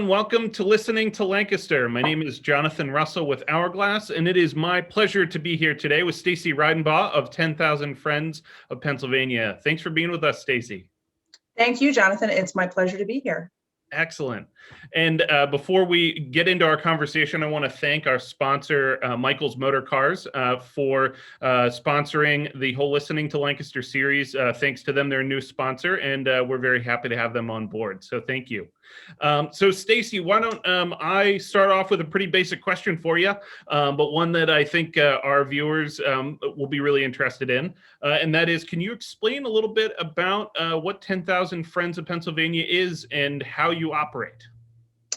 Welcome to Listening to Lancaster. My name is Jonathan Russell with Hourglass, and it is my pleasure to be here today with Stacie Reidenbaugh of 10,000 Friends of Pennsylvania. Thanks for being with us, Stacie. Thank you, Jonathan. It's my pleasure to be here. Excellent. And before we get into our conversation, I want to thank our sponsor, Michael's Motor Cars, for sponsoring the whole Listening to Lancaster series. Thanks to them, they're a new sponsor, and we're very happy to have them on board. So thank you. So Stacie, why don't I start off with a pretty basic question for you, but one that I think our viewers will be really interested in, and that is, can you explain a little bit about what 10,000 Friends of Pennsylvania is and how you operate?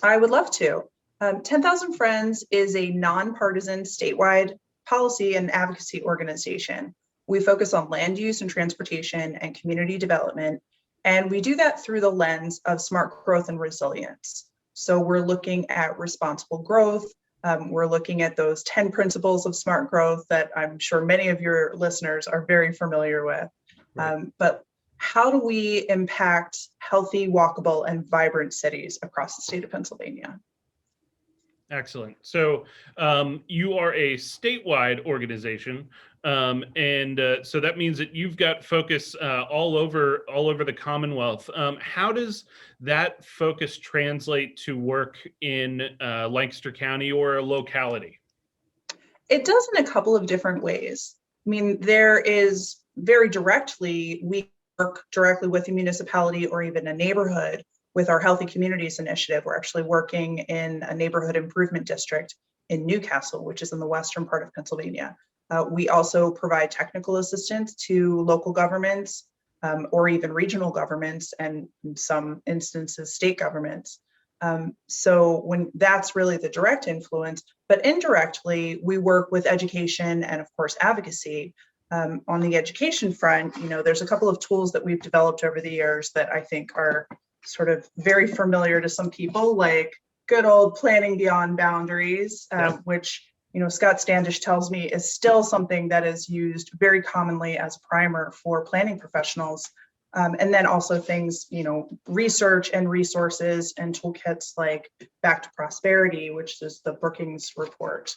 I would love to. 10,000 Friends is a nonpartisan statewide policy and advocacy organization. We focus on land use and transportation and community development. And we do that through the lens of smart growth and resilience. So we're looking at responsible growth. We're looking at those 10 principles of smart growth that I'm sure many of your listeners are very familiar with. Right. But how do we impact healthy, walkable, and vibrant cities across the state of Pennsylvania? Excellent. So you are a statewide organization. And so that means that you've got focus all over the Commonwealth. How does that focus translate to work in Lancaster County or a locality? It does in a couple of different ways. I mean, there is very directly, we work directly with a municipality or even a neighborhood with our Healthy Communities Initiative. We're actually working in a neighborhood improvement district in Newcastle, which is in the western part of Pennsylvania. We also provide technical assistance to local governments or even regional governments, and in some instances, state governments. So when that's really the direct influence, but indirectly, we work with education and of course, advocacy. On the education front, there's a couple of tools that we've developed over the years that I think are sort of very familiar to some people, like good old planning beyond boundaries, which Scott Standish tells me is still something that is used very commonly as a primer for planning professionals. And then also things, research and resources and toolkits like Back to Prosperity, which is the Brookings report.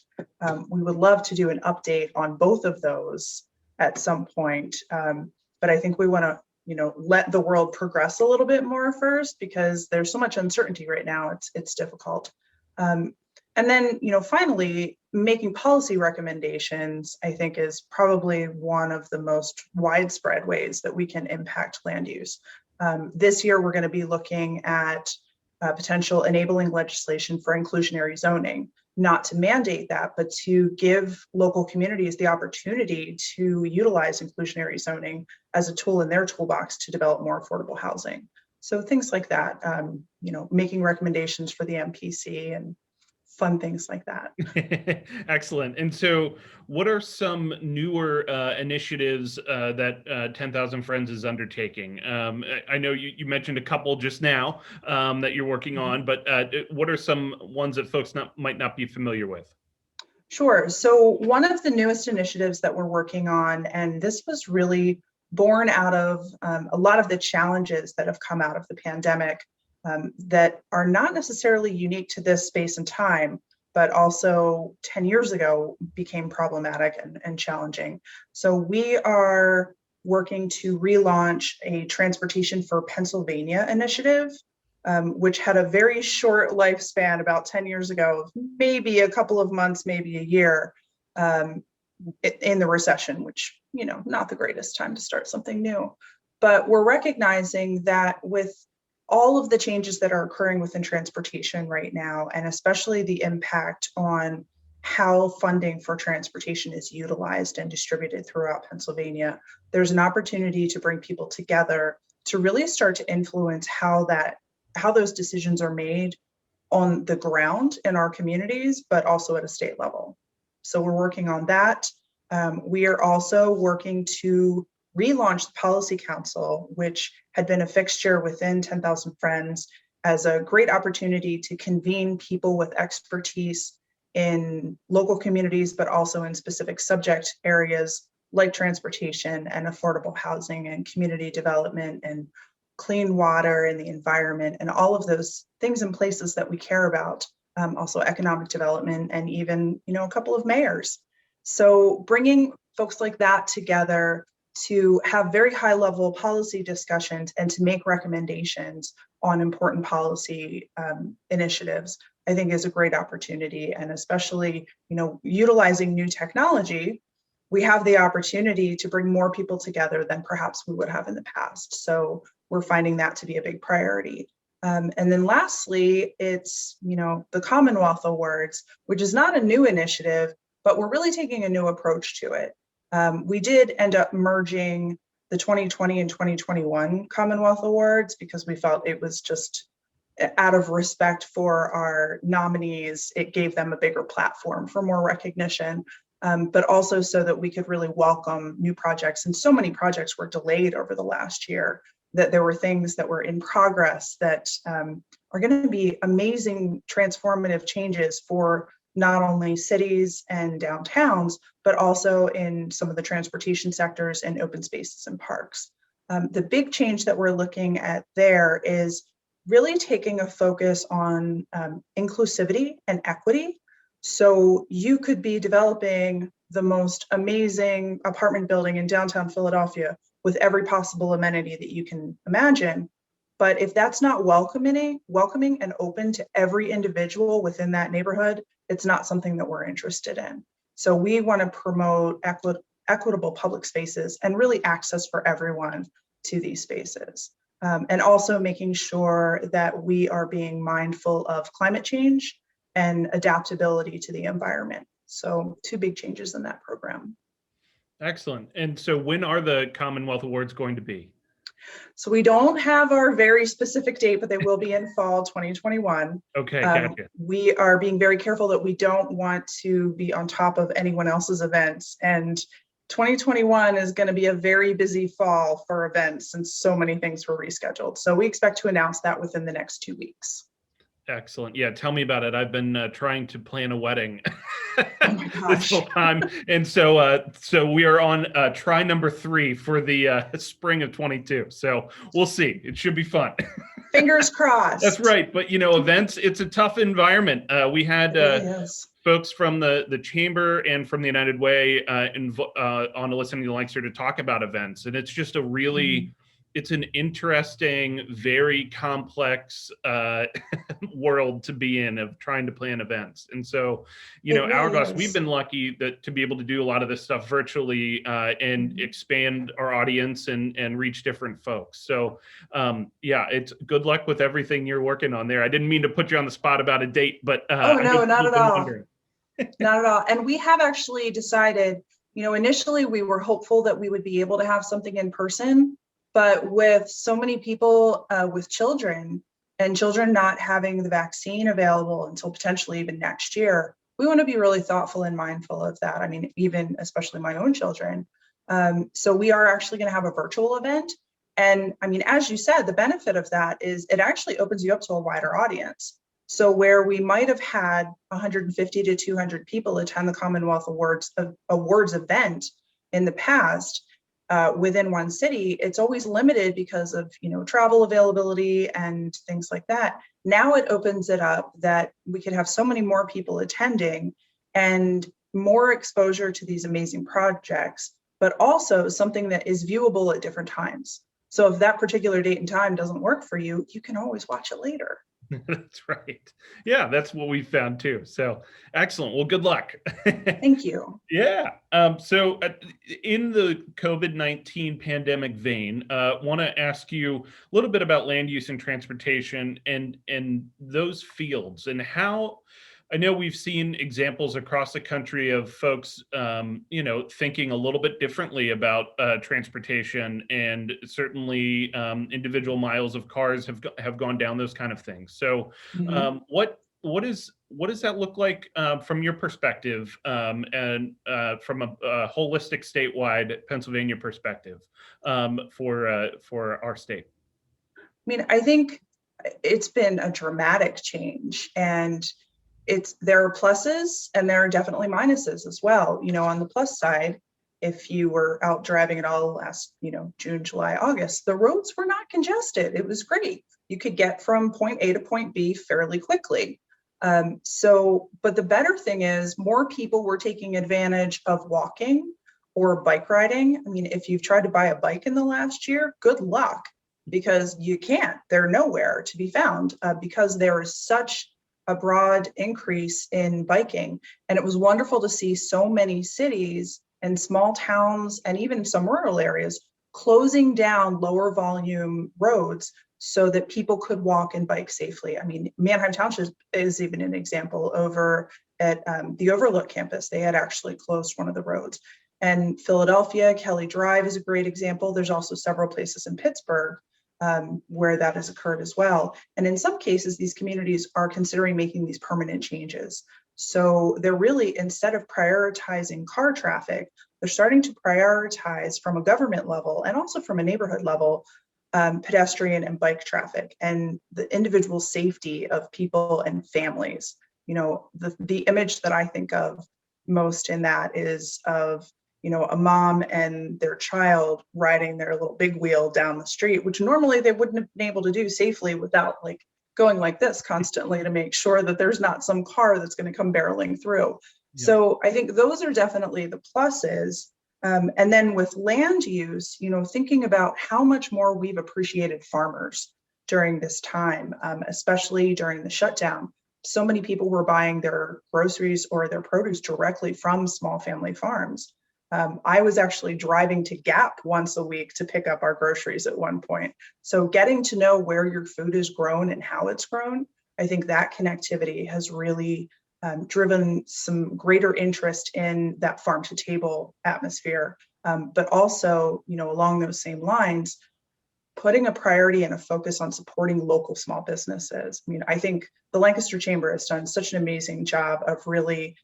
We would love to do an update on both of those at some point. But I think we want to, let the world progress a little bit more first, because there's so much uncertainty right now. It's difficult. And then, finally, making policy recommendations, I think, is probably one of the most widespread ways that we can impact land use. This year, we're going to be looking at potential enabling legislation for inclusionary zoning, not to mandate that, but to give local communities the opportunity to utilize inclusionary zoning as a tool in their toolbox to develop more affordable housing. So things like that, making recommendations for the MPC and fun things like that. Excellent. And so what are some newer initiatives that 10,000 Friends is undertaking? I know you mentioned a couple just now that you're working on, but what are some ones that folks might not be familiar with? Sure. So one of the newest initiatives that we're working on, and this was really born out of a lot of the challenges that have come out of the pandemic, that are not necessarily unique to this space and time, but also 10 years ago became problematic and challenging. So we are working to relaunch a Transportation for Pennsylvania initiative, which had a very short lifespan about 10 years ago, maybe a couple of months, maybe a year, in the recession, which, not the greatest time to start something new. But we're recognizing that with all of the changes that are occurring within transportation right now, and especially the impact on how funding for transportation is utilized and distributed throughout Pennsylvania, there's an opportunity to bring people together to really start to influence how those decisions are made on the ground in our communities, but also at a state level. So we're working on that. We are also working to relaunched the Policy Council, which had been a fixture within 10,000 Friends, as a great opportunity to convene people with expertise in local communities, but also in specific subject areas like transportation and affordable housing and community development and clean water and the environment and all of those things and places that we care about. Also economic development, and even, a couple of mayors. So bringing folks like that together to have very high level policy discussions and to make recommendations on important policy initiatives, I think is a great opportunity. And especially, utilizing new technology, we have the opportunity to bring more people together than perhaps we would have in the past. So we're finding that to be a big priority. And then lastly, it's, the Commonwealth Awards, which is not a new initiative, but we're really taking a new approach to it. We did end up merging the 2020 and 2021 Commonwealth Awards because we felt it was just, out of respect for our nominees, it gave them a bigger platform for more recognition, but also so that we could really welcome new projects. And so many projects were delayed over the last year, that there were things that were in progress that are going to be amazing transformative changes for not only cities and downtowns, but also in some of the transportation sectors and open spaces and parks. The big change that we're looking at there is really taking a focus on inclusivity and equity. So you could be developing the most amazing apartment building in downtown Philadelphia with every possible amenity that you can imagine. But if that's not welcoming and open to every individual within that neighborhood, it's not something that we're interested in. So we want to promote equitable public spaces and really access for everyone to these spaces. And also making sure that we are being mindful of climate change and adaptability to the environment. So 2 big changes in that program. Excellent. And so when are the Commonwealth Awards going to be? So we don't have our very specific date, but they will be in fall 2021. Okay, gotcha. We are being very careful that we don't want to be on top of anyone else's events. And 2021 is going to be a very busy fall for events, and so many things were rescheduled. So we expect to announce that within the next 2 weeks. Excellent. Yeah, tell me about it. I've been trying to plan a wedding Oh my this gosh. whole time, and so we are on try number 3 for the spring of 22. So we'll see. It should be fun. Fingers crossed. That's right. But events, it's a tough environment. We had folks from the chamber and from the United Way on the Listening to Lancaster to talk about events, and it's just a really it's an interesting, very complex world to be in, of trying to plan events. And so, really Hourglass, we've been lucky to be able to do a lot of this stuff virtually and expand our audience and reach different folks. So yeah, it's good luck with everything you're working on there. I didn't mean to put you on the spot about a date, but oh no, not at all. Not at all. And we have actually decided, initially we were hopeful that we would be able to have something in person. But with so many people with children, and children not having the vaccine available until potentially even next year, we want to be really thoughtful and mindful of that. I mean, even especially my own children. So we are actually going to have a virtual event. And I mean, as you said, the benefit of that is it actually opens you up to a wider audience. So where we might have had 150 to 200 people attend the Commonwealth Awards event in the past, within one city, it's always limited because of travel availability and things like that. Now it opens it up that we could have so many more people attending and more exposure to these amazing projects, but also something that is viewable at different times. So if that particular date and time doesn't work for you, you can always watch it later. That's right. Yeah, that's what we found too. So excellent. Well, good luck. Thank you. Yeah. So in the COVID-19 pandemic vein, want to ask you a little bit about land use and transportation and those fields, and how I know we've seen examples across the country of folks, thinking a little bit differently about transportation, and certainly individual miles of cars have gone down, those kind of things. So, what what does that look like from your perspective, and from a holistic statewide Pennsylvania perspective, for our state? I mean, I think it's been a dramatic change, and there are pluses and there are definitely minuses as well. On the plus side, if you were out driving at all last, June, July, August, the roads were not congested. It was great. You could get from point A to point B fairly quickly. But the better thing is more people were taking advantage of walking or bike riding. I mean, if you've tried to buy a bike in the last year, good luck, because you can't. They're nowhere to be found, because there is such a broad increase in biking. And it was wonderful to see so many cities and small towns and even some rural areas closing down lower volume roads so that people could walk and bike safely. I mean, Manheim Township is even an example. Over at the Overlook campus, they had actually closed one of the roads. And Philadelphia, Kelly Drive is a great example. There's also several places in Pittsburgh where that has occurred as well. And in some cases, these communities are considering making these permanent changes. So they're really, instead of prioritizing car traffic, they're starting to prioritize from a government level and also from a neighborhood level, pedestrian and bike traffic and the individual safety of people and families. The image that I think of most in that is of a mom and their child riding their little big wheel down the street, which normally they wouldn't have been able to do safely without going like this constantly to make sure that there's not some car that's going to come barreling through. Yeah. So I think those are definitely the pluses. And then with land use, thinking about how much more we've appreciated farmers during this time, especially during the shutdown. So many people were buying their groceries or their produce directly from small family farms. I was actually driving to Gap once a week to pick up our groceries at one point. So getting to know where your food is grown and how it's grown, I think that connectivity has really driven some greater interest in that farm to table atmosphere. But also, along those same lines, putting a priority and a focus on supporting local small businesses. I mean, I think the Lancaster Chamber has done such an amazing job of really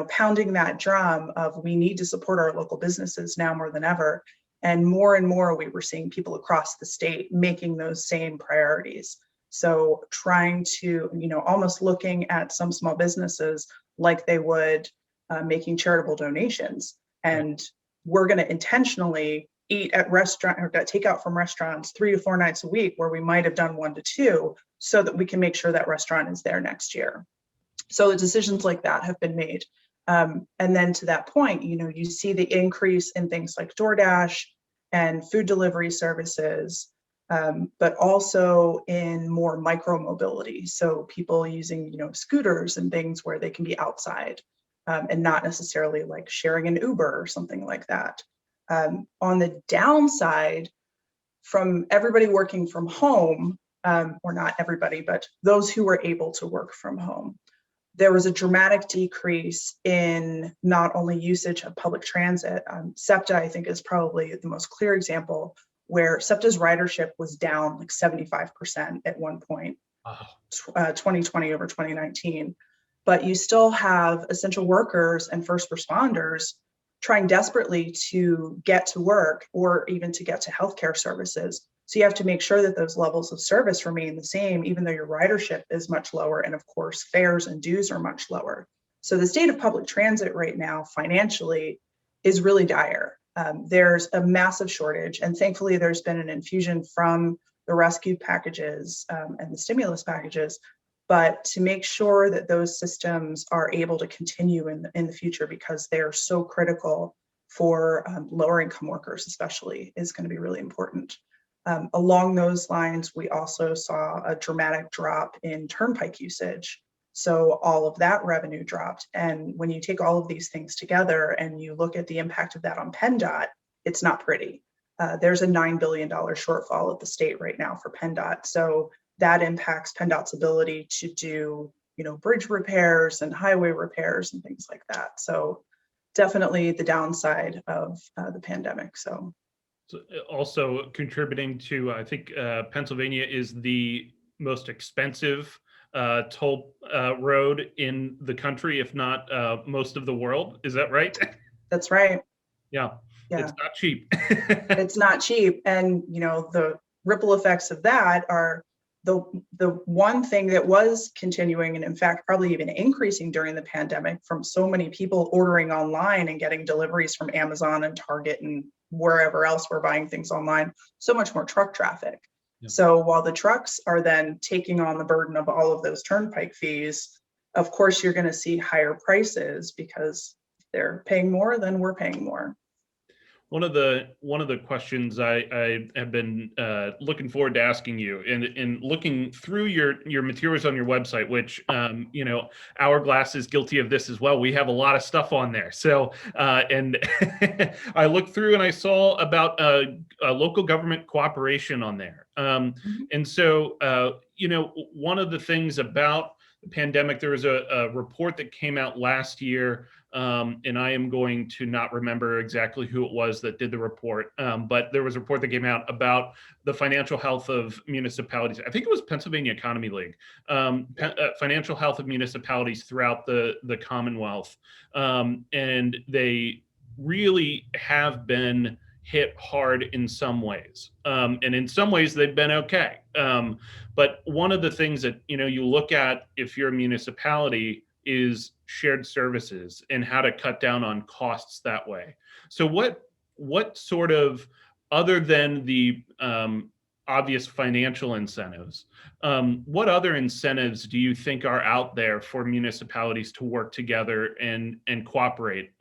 pounding that drum of we need to support our local businesses now more than ever. And more we were seeing people across the state making those same priorities. So trying to, almost looking at some small businesses like they would making charitable donations. And we're going to intentionally eat at restaurant or take out from restaurants 3 to 4 nights a week where we might have done 1 to 2 so that we can make sure that restaurant is there next year. So the decisions like that have been made. And then to that point, you see the increase in things like DoorDash and food delivery services, but also in more micro mobility. So people using, scooters and things where they can be outside and not necessarily like sharing an Uber or something like that. On the downside, from everybody working from home, or not everybody, but those who were able to work from home, there was a dramatic decrease in not only usage of public transit. SEPTA, I think, is probably the most clear example where SEPTA's ridership was down like 75% at one point, 2020 over 2019. But you still have essential workers and first responders trying desperately to get to work or even to get to healthcare services. So you have to make sure that those levels of service remain the same, even though your ridership is much lower. And of course, fares and dues are much lower. So the state of public transit right now financially is really dire. There's a massive shortage. And thankfully, there's been an infusion from the rescue packages and the stimulus packages, but to make sure that those systems are able to continue in the future because they're so critical for lower income workers, especially, is going to be really important. Along those lines, we also saw a dramatic drop in turnpike usage. So all of that revenue dropped. And when you take all of these things together and you look at the impact of that on PennDOT, it's not pretty. There's a $9 billion shortfall at the state right now for PennDOT. So that impacts PennDOT's ability to do, bridge repairs and highway repairs and things like that. So definitely the downside of the pandemic. So also contributing to, I think Pennsylvania is the most expensive toll road in the country, if not most of the world. Is that right? That's right. Yeah, Yeah. it's not cheap. It's not cheap. And, the ripple effects of that are the one thing that was continuing, and in fact, probably even increasing during the pandemic, from so many people ordering online and getting deliveries from Amazon and Target and wherever else we're buying things online, so much more truck traffic. Yeah. So while the trucks are then taking on the burden of all of those turnpike fees, of course, you're going to see higher prices because they're paying more, then we're paying more. One of the questions I have been looking forward to asking you, and looking through your materials on your website, which Hourglass is guilty of this as well. We have a lot of stuff on there. So and I looked through and I saw about local government cooperation on there. And so one of the things about the pandemic, there was a report that came out last year. And I am going to not remember exactly who it was that did the report, but there was a report that came out about the financial health of municipalities. I think it was Pennsylvania Economy League, financial health of municipalities throughout the Commonwealth. And they really have been hit hard in some ways. And in some ways they've been okay. But one of the things that, you look at if you're a municipality is shared services and how to cut down on costs that way. So what sort of, other than the obvious financial incentives, what other incentives do you think are out there for municipalities to work together and cooperate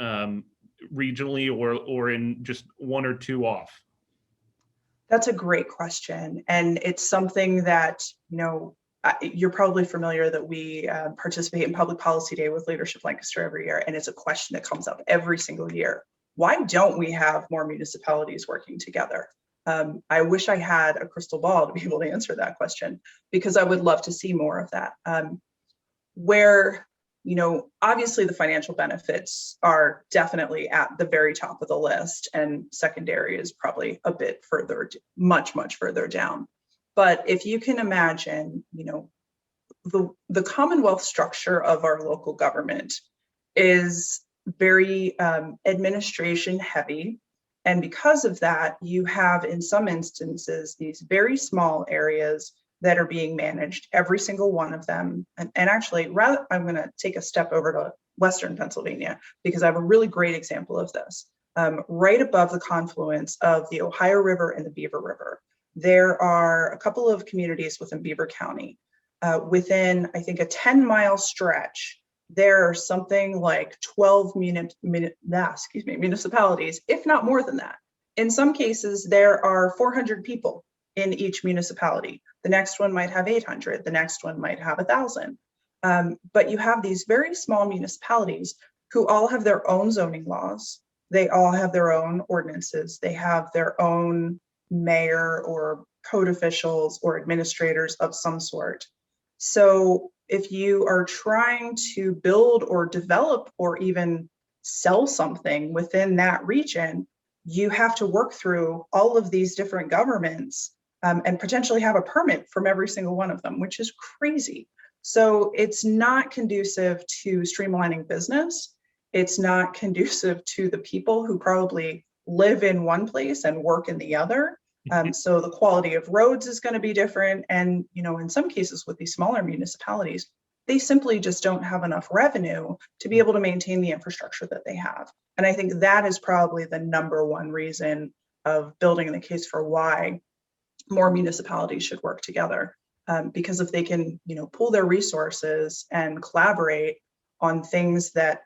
regionally or in just one or two off? That's a great question. And it's something that, you're probably familiar that we participate in Public Policy Day with Leadership Lancaster every year. And it's a question that comes up every single year. Why don't we have more municipalities working together? I wish I had a crystal ball to be able to answer that question, because I would love to see more of that. Where obviously the financial benefits are definitely at the very top of the list, and secondary is probably a bit further, much further down. But if you can imagine, the Commonwealth structure of our local government is very administration heavy. And because of that, you have in some instances these very small areas that are being managed, every single one of them. And actually, I'm going to take a step over to Western Pennsylvania, because I have a really great example of this. Right above the confluence of the Ohio River and the Beaver River, there are a couple of communities within Beaver County. Within, I think, a 10-mile stretch, there are something like 12 municipalities, if not more than that. In some cases, there are 400 people in each municipality. The next one might have 800. The next one might have 1,000. But you have these very small municipalities who all have their own zoning laws. They all have their own ordinances. They have their own mayor or code officials or administrators of some sort. So if you are trying to build or develop or even sell something within that region, you have to work through all of these different governments and potentially have a permit from every single one of them, which is crazy. So it's not conducive to streamlining business. It's not conducive to the people who probably live in one place and work in the other. So the quality of roads is going to be different. And, in some cases with these smaller municipalities, they simply just don't have enough revenue to be able to maintain the infrastructure that they have. And I think that is probably the number one reason of building the case for why more municipalities should work together. Because if they can, pool their resources and collaborate on things that,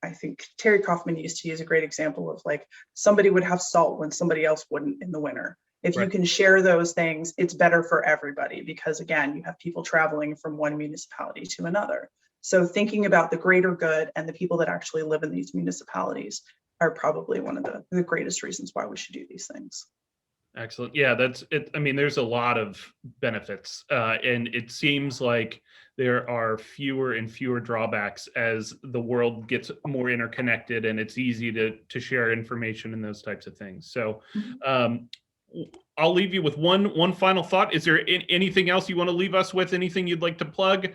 I think Terry Kaufman used to use a great example of, like, somebody would have salt when somebody else wouldn't in the winter. If you can share those things, it's better for everybody, because again, you have people traveling from one municipality to another. So thinking about the greater good and the people that actually live in these municipalities are probably one of the greatest reasons why we should do these things. Excellent. Yeah, that's it. I mean, there's a lot of benefits, and it seems like there are fewer and fewer drawbacks as the world gets more interconnected, and it's easy to share information and those types of things. So, I'll leave you with one final thought. Is there anything else you want to leave us with? Anything you'd like to plug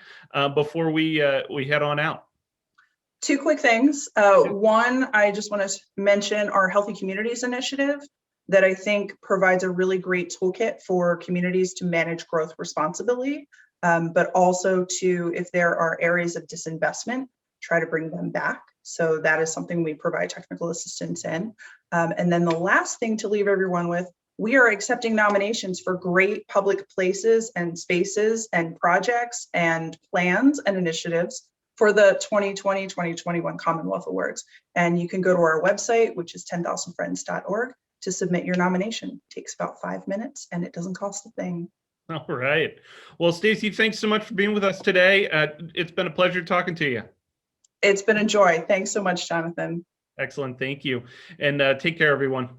before we head on out? Two quick things. One, I just want to mention our Healthy Communities initiative that I think provides a really great toolkit for communities to manage growth responsibly, but also to, if there are areas of disinvestment, try to bring them back. So that is something we provide technical assistance in. And then the last thing to leave everyone with, we are accepting nominations for great public places and spaces and projects and plans and initiatives for the 2020-2021 Commonwealth Awards. And you can go to our website, which is 10,000friends.org, to submit your nomination. It takes about 5 minutes and it doesn't cost a thing. All right. Well, Stacie, thanks so much for being with us today. It's been a pleasure talking to you. It's been a joy. Thanks so much, Jonathan. Excellent. Thank you. And take care, everyone.